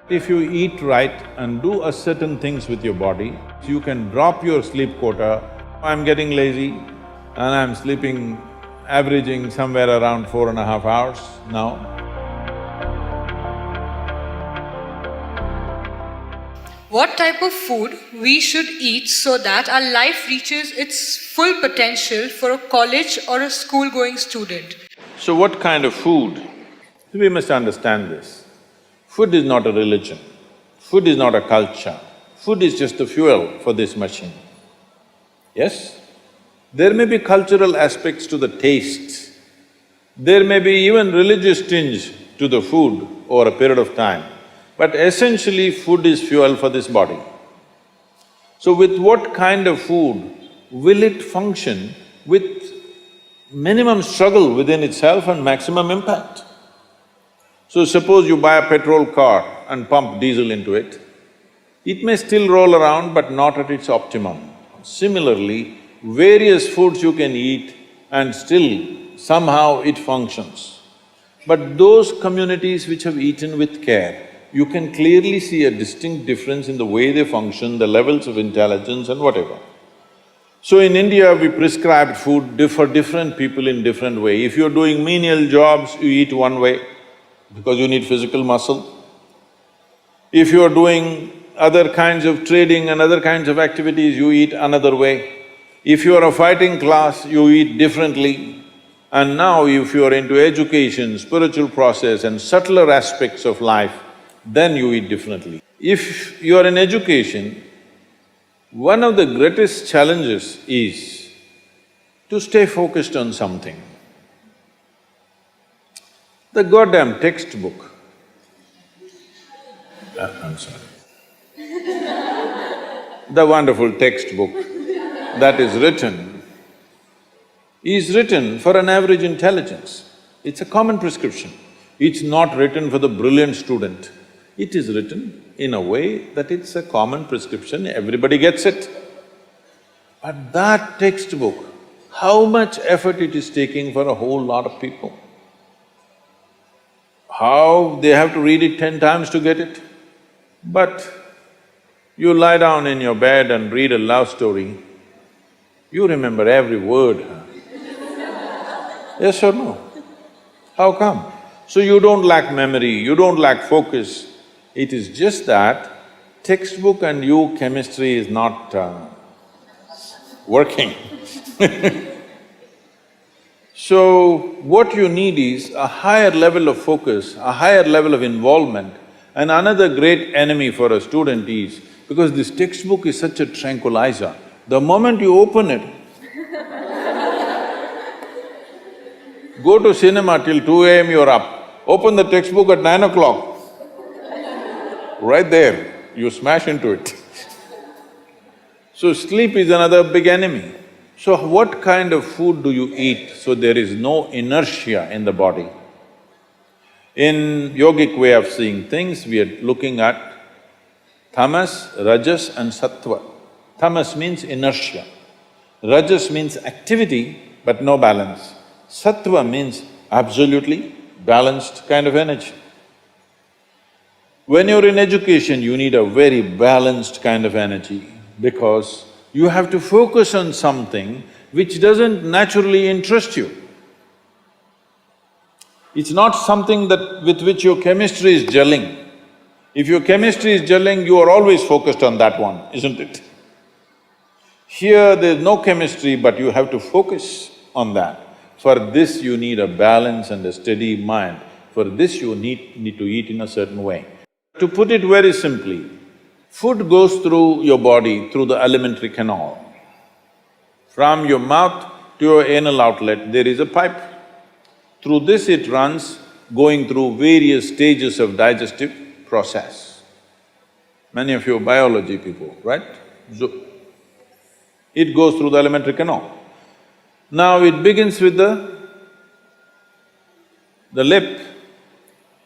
If you eat right and do a certain things with your body, you can drop your sleep quota. I'm getting lazy and I'm sleeping, averaging somewhere around 4.5 hours now. What type of food we should eat so that our life reaches its full potential for a college or a school-going student? So what kind of food? We must understand this. Food is not a religion, food is not a culture, food is just the fuel for this machine. Yes? There may be cultural aspects to the tastes, there may be even religious tinge to the food over a period of time, but essentially food is fuel for this body. So with what kind of food will it function with minimum struggle within itself and maximum impact? So suppose you buy a petrol car and pump diesel into it, it may still roll around but not at its optimum. Similarly, various foods you can eat and still somehow it functions. But those communities which have eaten with care, you can clearly see a distinct difference in the way they function, the levels of intelligence and whatever. So in India, we prescribed food for different people in different way. If you're doing menial jobs, you eat one way because you need physical muscle. If you're doing other kinds of trading and other kinds of activities, you eat another way. If you're a fighting class, you eat differently. And now if you're into education, spiritual process and subtler aspects of life, then you eat differently. If you're in education, one of the greatest challenges is to stay focused on something. The goddamn textbook, I'm sorry. The wonderful textbook that is written for an average intelligence. It's a common prescription. It's not written for the brilliant student. It is written in a way that it's a common prescription, everybody gets it. But that textbook, how much effort it is taking for a whole lot of people? How they have to read it 10 times to get it? But you lie down in your bed and read a love story, you remember every word, huh? Yes or no? How come? So you don't lack memory, you don't lack focus. It is just that textbook and you chemistry is not working. So what you need is a higher level of focus, a higher level of involvement. And another great enemy for a student is, because this textbook is such a tranquilizer, the moment you open it, go to cinema till 2 a.m. you're up, open the textbook at 9 o'clock, right there, you smash into it. So sleep is another big enemy. So what kind of food do you eat so there is no inertia in the body? In yogic way of seeing things, we are looking at tamas, rajas and sattva. Tamas means inertia, rajas means activity but no balance, sattva means absolutely balanced kind of energy. When you're in education, you need a very balanced kind of energy because you have to focus on something which doesn't naturally interest you. It's not something with which your chemistry is gelling. If your chemistry is gelling, you are always focused on that one, isn't it? Here there's no chemistry, but you have to focus on that. For this you need a balance and a steady mind. For this you need to eat in a certain way. To put it very simply, food goes through your body through the alimentary canal. From your mouth to your anal outlet, there is a pipe. Through this it runs, going through various stages of digestive process. Many of you are biology people, right? So, it goes through the alimentary canal. Now it begins with the lip.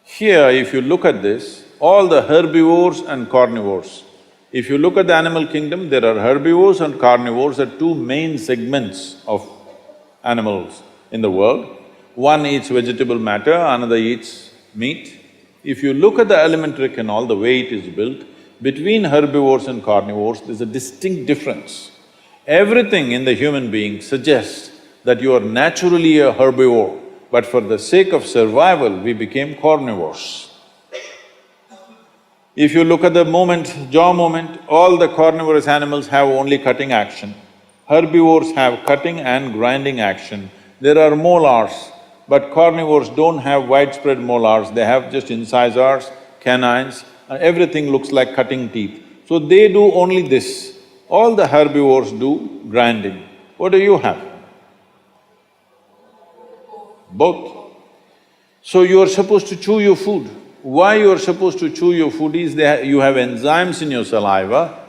Here, if you look at this, all the herbivores and carnivores. If you look at the animal kingdom, there are herbivores and carnivores are two main segments of animals in the world. One eats vegetable matter, another eats meat. If you look at the elementary canal, the way it is built, between herbivores and carnivores, there's a distinct difference. Everything in the human being suggests that you are naturally a herbivore, but for the sake of survival, we became carnivores. If you look at the jaw movement, all the carnivorous animals have only cutting action. Herbivores have cutting and grinding action. There are molars, but carnivores don't have widespread molars, they have just incisors, canines, and everything looks like cutting teeth. So they do only this. All the herbivores do grinding. What do you have? Both. So you are supposed to chew your food. Why you are supposed to chew your food is you have enzymes in your saliva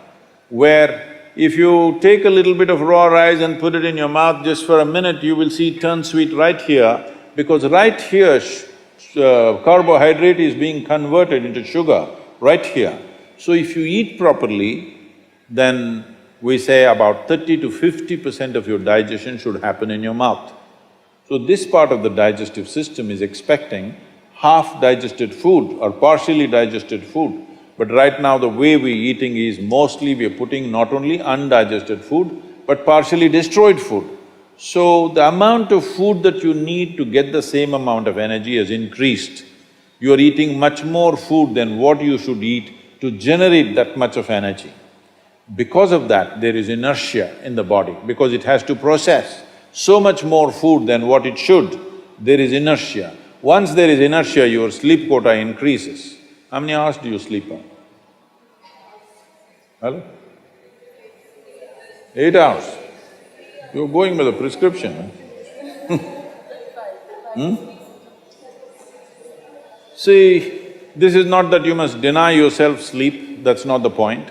where if you take a little bit of raw rice and put it in your mouth just for a minute, you will see it turn sweet right here, because right here carbohydrate is being converted into sugar, right here. So if you eat properly, then we say about 30 to 50% of your digestion should happen in your mouth. So this part of the digestive system is expecting half digested food or partially digested food. But right now the way we're eating is mostly we're putting not only undigested food, but partially destroyed food. So the amount of food that you need to get the same amount of energy has increased. You are eating much more food than what you should eat to generate that much of energy. Because of that, there is inertia in the body, because it has to process so much more food than what it should, there is inertia. Once there is inertia, your sleep quota increases. How many hours do you sleep on? Hello? 8 hours. You're going by the prescription, huh? See, this is not that you must deny yourself sleep, that's not the point.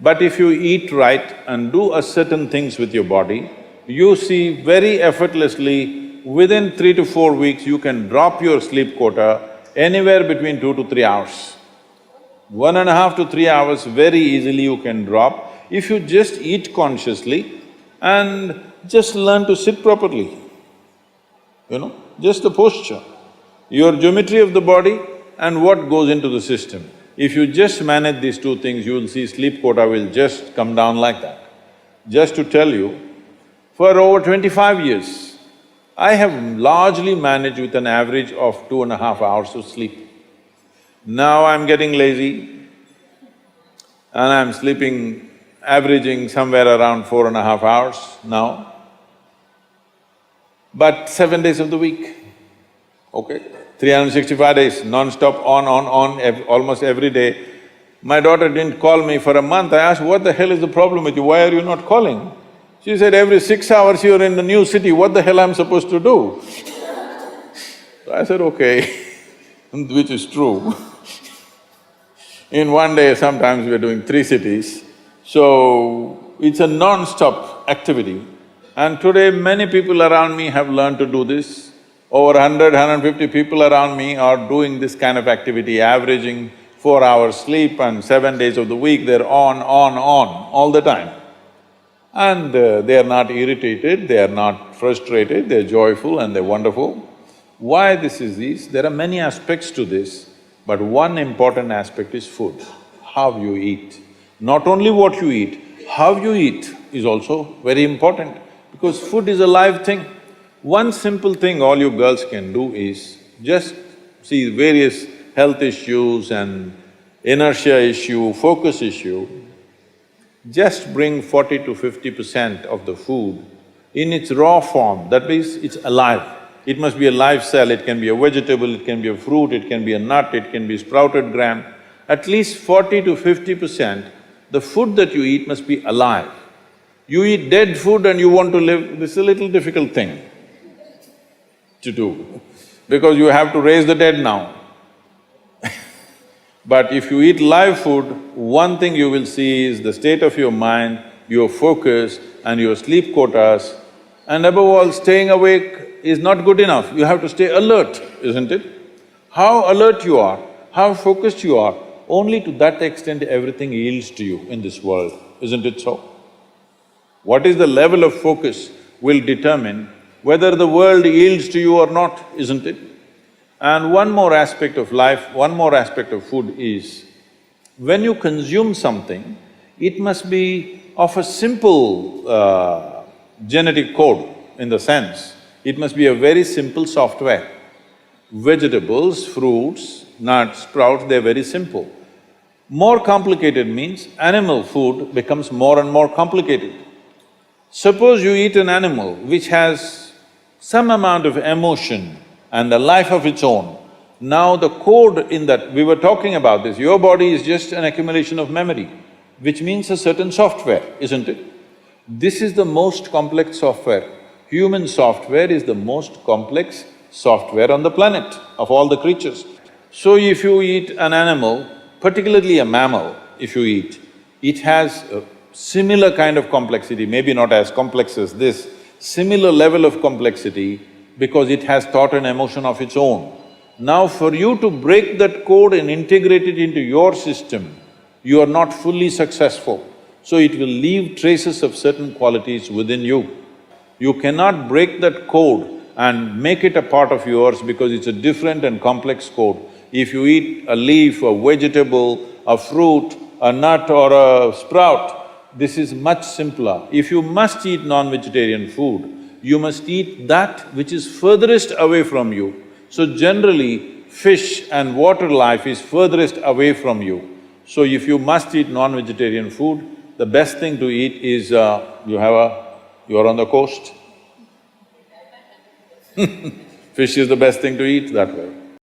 But if you eat right and do a certain things with your body, you see very effortlessly, within 3 to 4 weeks, you can drop your sleep quota anywhere between 2 to 3 hours. 1.5 to 3 hours very easily you can drop if you just eat consciously and just learn to sit properly, just the posture, your geometry of the body and what goes into the system. If you just manage these two things, you will see sleep quota will just come down like that. Just to tell you, for over 25 years, I have largely managed with an average of 2.5 hours of sleep. Now I'm getting lazy and I'm sleeping, averaging somewhere around 4.5 hours now, but 7 days of the week, okay? 365 days, non-stop, on, almost every day. My daughter didn't call me for a month. I asked, what the hell is the problem with you? Why are you not calling? She said, every 6 hours you're in the new city, what the hell I'm supposed to do? So I said, okay, which is true. In one day, sometimes we're doing 3 cities, so it's a non-stop activity. And today, many people around me have learned to do this. Over 100, 150 people around me are doing this kind of activity, averaging 4 hours sleep, and 7 days of the week they're on, all the time. And they are not irritated, they are not frustrated, they're joyful and they're wonderful. Why this is this? There are many aspects to this, but one important aspect is food, how you eat. Not only what you eat, how you eat is also very important, because food is a live thing. One simple thing all you girls can do is just see various health issues and inertia issue, focus issue, just bring 40 to 50% of the food in its raw form, that means it's alive. It must be a live cell, it can be a vegetable, it can be a fruit, it can be a nut, it can be sprouted gram. At least 40 to 50%, the food that you eat must be alive. You eat dead food and you want to live, this is a little difficult thing to do, because you have to raise the dead now. But if you eat live food, one thing you will see is the state of your mind, your focus and your sleep quotas, and above all, staying awake is not good enough, you have to stay alert, isn't it? How alert you are, how focused you are, only to that extent everything yields to you in this world, isn't it so? What is the level of focus will determine whether the world yields to you or not, isn't it? And one more aspect of life, one more aspect of food is, when you consume something, it must be of a simple genetic code in the sense, it must be a very simple software. Vegetables, fruits, nuts, sprouts, they're very simple. More complicated means animal food becomes more and more complicated. Suppose you eat an animal which has some amount of emotion and a life of its own. Now the code in that… we were talking about this, your body is just an accumulation of memory, which means a certain software, isn't it? This is the most complex software. Human software is the most complex software on the planet of all the creatures. So if you eat an animal, particularly a mammal, if you eat, it has a similar kind of complexity, maybe not as complex as this, similar level of complexity because it has thought and emotion of its own. Now for you to break that code and integrate it into your system, you are not fully successful. So it will leave traces of certain qualities within you. You cannot break that code and make it a part of yours because it's a different and complex code. If you eat a leaf, a vegetable, a fruit, a nut or a sprout, this is much simpler. If you must eat non-vegetarian food, you must eat that which is furthest away from you. So generally, fish and water life is furthest away from you. So if you must eat non-vegetarian food, the best thing to eat is, you're on the coast. Fish is the best thing to eat that way.